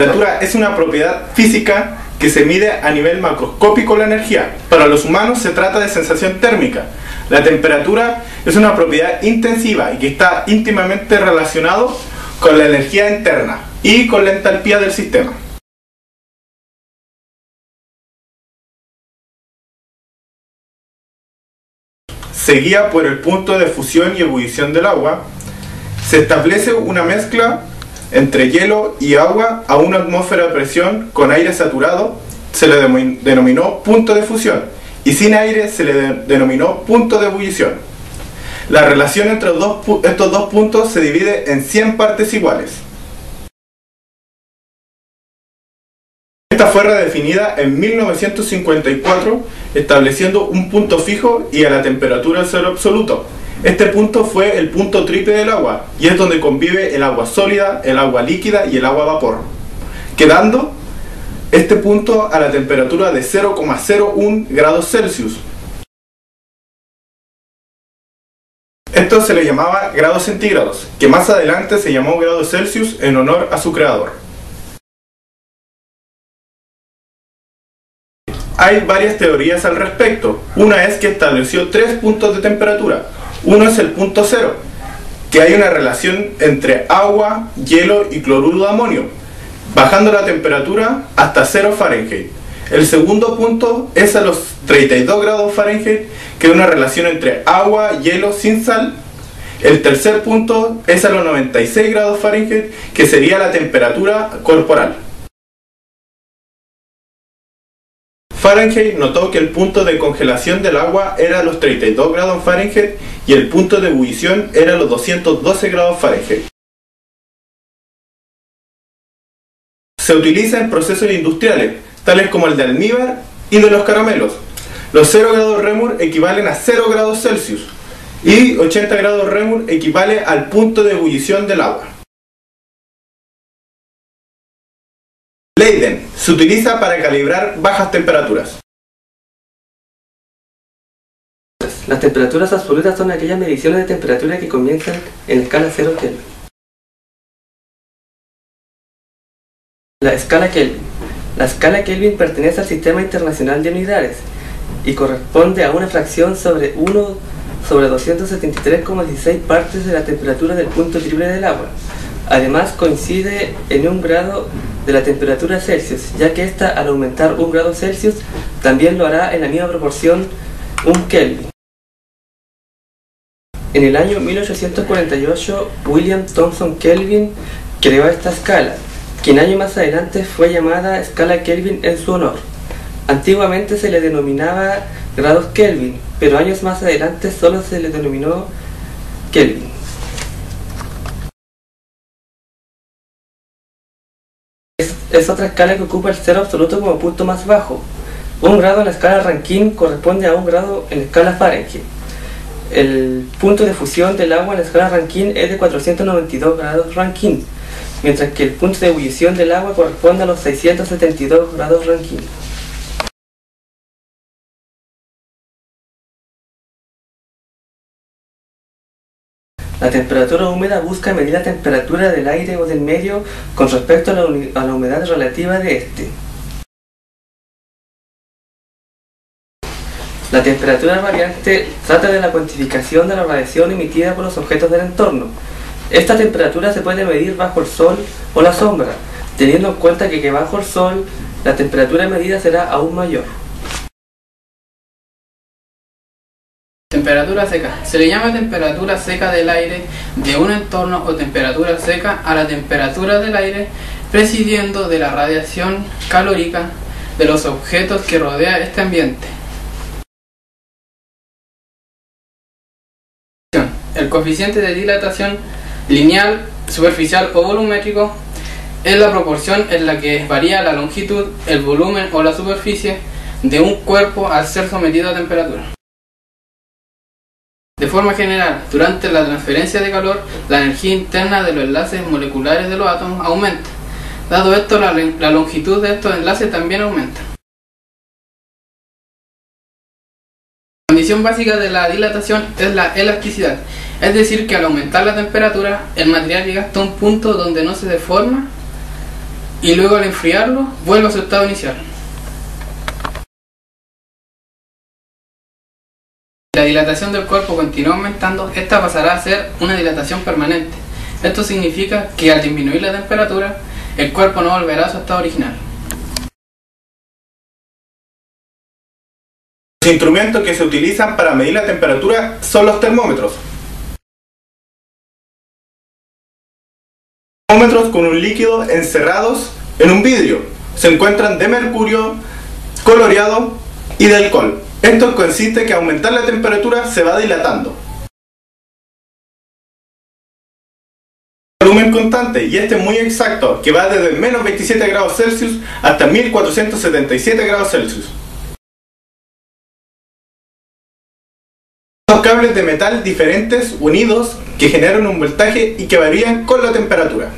La temperatura es una propiedad física que se mide a nivel macroscópico la energía. Para los humanos se trata de sensación térmica. La temperatura es una propiedad intensiva y que está íntimamente relacionado con la energía interna y con la entalpía del sistema. Se guía por el punto de fusión y ebullición del agua. Se establece una mezcla entre hielo y agua a una atmósfera de presión con aire saturado. Se le denominó punto de fusión, y sin aire se le denominó punto de ebullición. La relación entre estos dos puntos se divide en 100 partes iguales. Esta fue redefinida en 1954, estableciendo un punto fijo y a la temperatura cero absoluto. Este punto fue el punto triple del agua, y es donde convive el agua sólida, el agua líquida y el agua vapor, quedando este punto a la temperatura de 0,01 grados Celsius. Esto se le llamaba grados centígrados, que más adelante se llamó grados Celsius en honor a su creador. Hay varias teorías al respecto. Una es que estableció 3 puntos de temperatura. Uno es el punto cero, que hay una relación entre agua, hielo y cloruro de amonio, bajando la temperatura hasta 0 Fahrenheit. El segundo punto es a los 32 grados Fahrenheit, que es una relación entre agua, hielo sin sal. El tercer punto es a los 96 grados Fahrenheit, que sería la temperatura corporal. Fahrenheit notó que el punto de congelación del agua era a los 32 grados Fahrenheit y el punto de ebullición era a los 212 grados Fahrenheit. Se utiliza en procesos industriales, tales como el de almíbar y de los caramelos. Los 0 grados Reaumur equivalen a 0 grados Celsius y 80 grados Reaumur equivale al punto de ebullición del agua. Leyden se utiliza para calibrar bajas temperaturas. Las temperaturas absolutas son aquellas mediciones de temperatura que comienzan en escala 0 Kelvin. La escala Kelvin. La escala Kelvin pertenece al Sistema Internacional de Unidades y corresponde a una fracción sobre 1 sobre 273,16 partes de la temperatura del punto triple del agua. Además coincide en 1 grado de la temperatura Celsius, ya que esta al aumentar 1 grado Celsius también lo hará en la misma proporción 1 Kelvin. En el año 1848 William Thomson Kelvin creó esta escala, que un año más adelante fue llamada escala Kelvin en su honor. Antiguamente se le denominaba grados Kelvin, pero años más adelante solo se le denominó Kelvin. Es otra escala que ocupa el cero absoluto como punto más bajo. 1 grado en la escala Rankine corresponde a 1 grado en la escala Fahrenheit. El punto de fusión del agua en la escala Rankine es de 492 grados Rankine, mientras que el punto de ebullición del agua corresponde a los 672 grados Rankine. La temperatura húmeda busca medir la temperatura del aire o del medio con respecto a la humedad relativa de este. La temperatura variante trata de la cuantificación de la radiación emitida por los objetos del entorno. Esta temperatura se puede medir bajo el sol o la sombra, teniendo en cuenta que bajo el sol la temperatura medida será aún mayor. Temperatura seca. Se le llama temperatura seca del aire de un entorno o temperatura seca a la temperatura del aire, prescindiendo de la radiación calórica de los objetos que rodea este ambiente. El coeficiente de dilatación lineal, superficial o volumétrico es la proporción en la que varía la longitud, el volumen o la superficie de un cuerpo al ser sometido a temperatura. De forma general, durante la transferencia de calor, la energía interna de los enlaces moleculares de los átomos aumenta. Dado esto, la longitud de estos enlaces también aumenta. La condición básica de la dilatación es la elasticidad, es decir que al aumentar la temperatura, el material llega hasta un punto donde no se deforma y luego al enfriarlo vuelve a su estado inicial. La dilatación del cuerpo continúa aumentando, esta pasará a ser una dilatación permanente. Esto significa que al disminuir la temperatura, el cuerpo no volverá a su estado original. Los instrumentos que se utilizan para medir la temperatura son los termómetros. Termómetros con un líquido encerrados en un vidrio. Se encuentran de mercurio, coloreado y de alcohol. Esto consiste en que aumentar la temperatura se va dilatando. Volumen constante, y este es muy exacto, que va desde menos 27 grados Celsius hasta 1477 grados Celsius. Dos cables de metal diferentes unidos que generan un voltaje y que varían con la temperatura.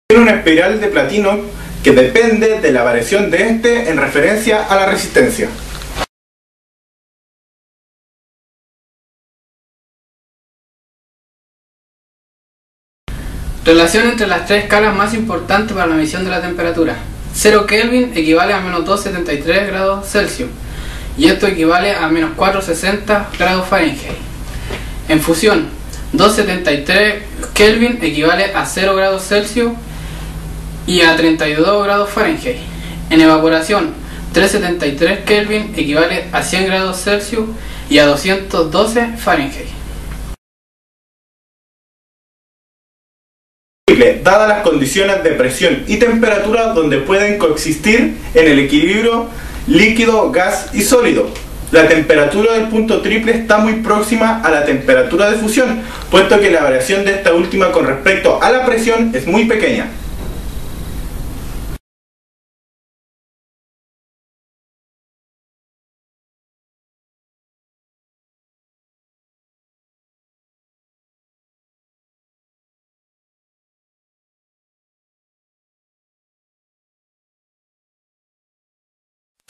Tiene una espiral de platino que depende de la variación de este en referencia a la resistencia. Relación entre las tres escalas más importantes para la medición de la temperatura. 0 Kelvin equivale a menos 273 grados Celsius y esto equivale a menos 460 grados Fahrenheit. En fusión, 273 Kelvin equivale a 0 grados Celsius y a 32 grados Fahrenheit. En evaporación, 373 Kelvin equivale a 100 grados Celsius y a 212 Fahrenheit. Dadas las condiciones de presión y temperatura donde pueden coexistir en el equilibrio líquido, gas y sólido. La temperatura del punto triple está muy próxima a la temperatura de fusión, puesto que la variación de esta última con respecto a la presión es muy pequeña.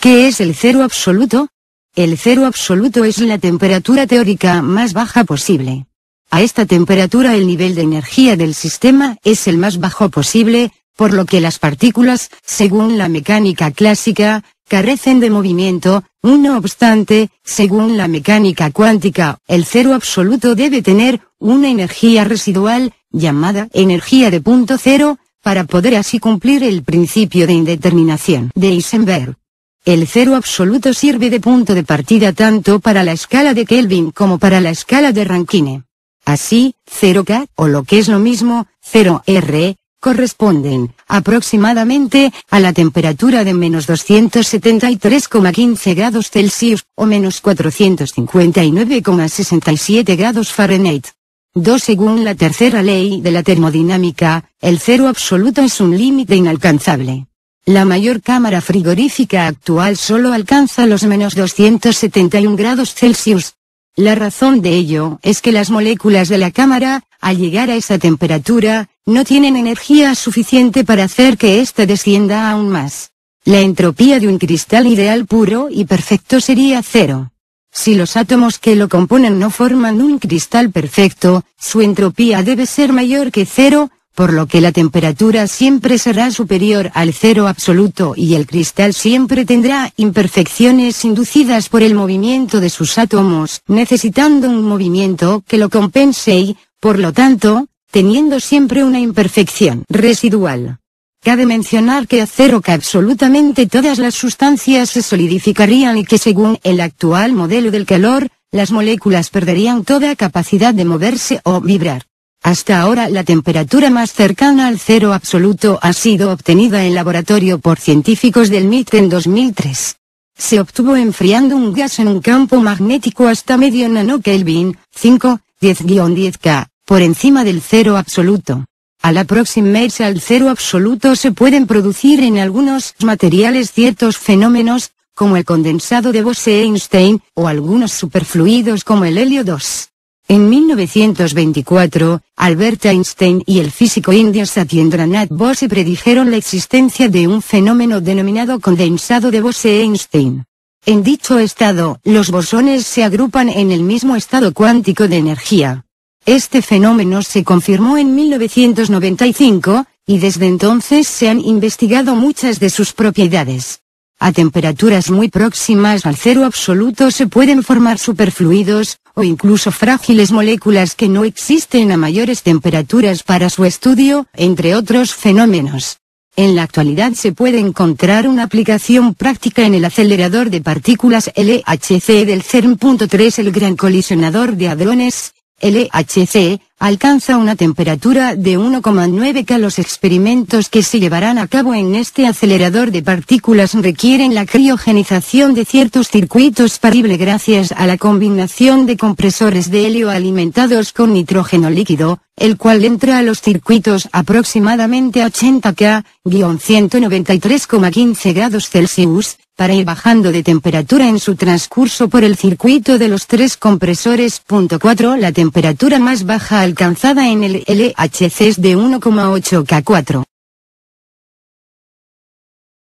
¿Qué es el cero absoluto? El cero absoluto es la temperatura teórica más baja posible. A esta temperatura el nivel de energía del sistema es el más bajo posible, por lo que las partículas, según la mecánica clásica, carecen de movimiento. No obstante, según la mecánica cuántica, el cero absoluto debe tener una energía residual, llamada energía de punto cero, para poder así cumplir el principio de indeterminación de Heisenberg. El cero absoluto sirve de punto de partida tanto para la escala de Kelvin como para la escala de Rankine. Así, 0K, o lo que es lo mismo, 0R, corresponden, aproximadamente, a la temperatura de menos 273,15 grados Celsius, o menos 459,67 grados Fahrenheit. 2. Según la tercera ley de la termodinámica, el cero absoluto es un límite inalcanzable. La mayor cámara frigorífica actual solo alcanza los menos 271 grados Celsius. La razón de ello es que las moléculas de la cámara, al llegar a esa temperatura, no tienen energía suficiente para hacer que ésta descienda aún más. La entropía de un cristal ideal puro y perfecto sería cero. Si los átomos que lo componen no forman un cristal perfecto, su entropía debe ser mayor que cero, por lo que la temperatura siempre será superior al cero absoluto y el cristal siempre tendrá imperfecciones inducidas por el movimiento de sus átomos, necesitando un movimiento que lo compense y, por lo tanto, teniendo siempre una imperfección residual. Cabe mencionar que a 0K absolutamente todas las sustancias se solidificarían y que según el actual modelo del calor, las moléculas perderían toda capacidad de moverse o vibrar. Hasta ahora la temperatura más cercana al cero absoluto ha sido obtenida en laboratorio por científicos del MIT en 2003. Se obtuvo enfriando un gas en un campo magnético hasta medio nanokelvin, 5-10-10K, por encima del cero absoluto. Al aproximarse al cero absoluto se pueden producir en algunos materiales ciertos fenómenos, como el condensado de Bose-Einstein, o algunos superfluidos como el helio 2. En 1924, Albert Einstein y el físico indio Satyendranath Bose predijeron la existencia de un fenómeno denominado condensado de Bose-Einstein. En dicho estado, los bosones se agrupan en el mismo estado cuántico de energía. Este fenómeno se confirmó en 1995, y desde entonces se han investigado muchas de sus propiedades. A temperaturas muy próximas al cero absoluto se pueden formar superfluidos, o incluso frágiles moléculas que no existen a mayores temperaturas para su estudio, entre otros fenómenos. En la actualidad se puede encontrar una aplicación práctica en el acelerador de partículas LHC del CERN.3. El Gran Colisionador de Hadrones, LHC, alcanza una temperatura de 1,9 K. Los experimentos que se llevarán a cabo en este acelerador de partículas requieren la criogenización de ciertos circuitos posible gracias a la combinación de compresores de helio alimentados con nitrógeno líquido, el cual entra a los circuitos aproximadamente a 80 K, 193,15 grados Celsius, para ir bajando de temperatura en su transcurso por el circuito de los tres compresores. 4. La temperatura más baja alcanzada en el LHC es de 1,8 K4.